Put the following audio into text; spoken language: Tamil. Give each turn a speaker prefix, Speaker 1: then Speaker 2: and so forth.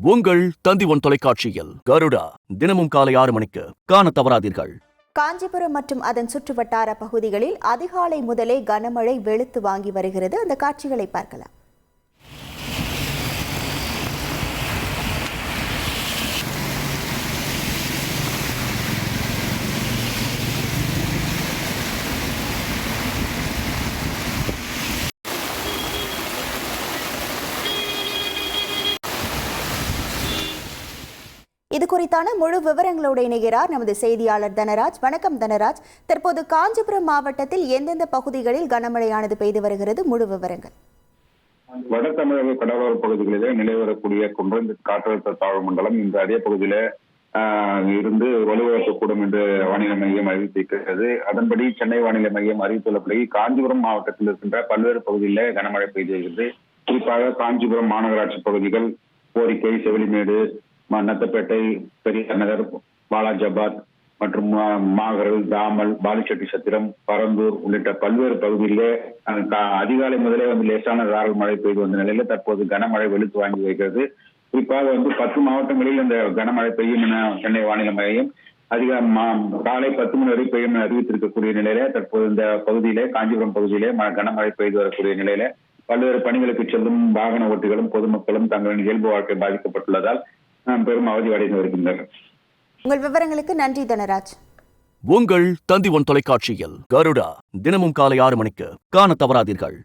Speaker 1: உங்கள் தந்தி ஒன் தொலைக்காட்சியில் கருடா தினமும் காலை 6 மணிக்கு காண தவறாதீர்கள்.
Speaker 2: காஞ்சிபுரம் மற்றும் அதன் சுற்றுவட்டார பகுதிகளில் அதிகாலை முதலே கனமழை வெளுத்து வாங்கி வருகிறது. அந்த காட்சிகளை பார்க்கலாம். இது குறித்தான முழு விவரங்களோடு இணைகிறார் நமது செய்தியாளர் தனராஜ். வணக்கம் தனராஜ். தற்போது காஞ்சிபுரம் மாவட்டத்தில் எந்தெந்த பகுதிகளில் கனமழையானது பெய்து வருகிறது? முழு விவரங்கள்.
Speaker 3: வட தமிழக கடலோர பகுதிகளிலே நிலைவரக்கூடிய குறைந்த காற்றழுத்த தாழ்வு மண்டலம் இந்த அதே பகுதியில இருந்து வலுவிழக்கக்கூடும் என்று வானிலை மையம் அறிவித்திருக்கிறது. அதன்படி சென்னை வானிலை மையம் அறிவித்துள்ளபடி காஞ்சிபுரம் மாவட்டத்தில் இருக்கின்ற பல்வேறு பகுதிகளிலே கனமழை பெய்து வருகிறது. குறிப்பாக காஞ்சிபுரம் மாநகராட்சி பகுதிகள் கோரிக்கை, செவிலிமேடு, நத்தப்பேட்டை, பெரியார் நகர், பாலாஜாபாத் மற்றும் மாகரல், தாமல், பாலிச்செட்டி சத்திரம், பரந்தூர் உள்ளிட்ட பல்வேறு பகுதிகளிலே அதிகாலை முதலே லேசான சாரல் மழை பெய்து வந்த நிலையில தற்போது கனமழை வெளுத்து வாங்கி வருகிறது. குறிப்பாக 10 மாவட்டங்களில் இந்த கனமழை பெய்யும் என சென்னை வானிலை மையம் காலை 10 மணி வரை பெய்யும் என அறிவித்திருக்கக்கூடிய நிலையில தற்போது இந்த பகுதியிலே, காஞ்சிபுரம் பகுதியிலே கனமழை பெய்து வரக்கூடிய நிலையில பல்வேறு பணிகளுக்கு செல்லும் வாகன ஓட்டிகளும் பொதுமக்களும் தங்களின் இயல்பு வாழ்க்கை பாதிக்கப்பட்டுள்ளதால் பெரும் அவதி அடைந்து வருகின்றனர்.
Speaker 2: உங்கள் விவரங்களுக்கு நன்றி தனராஜ்.
Speaker 1: உங்கள் தந்தி ஒன் தொலைக்காட்சியில் கருடா தினமும் காலை 6 மணிக்கு காண தவறாதீர்கள்.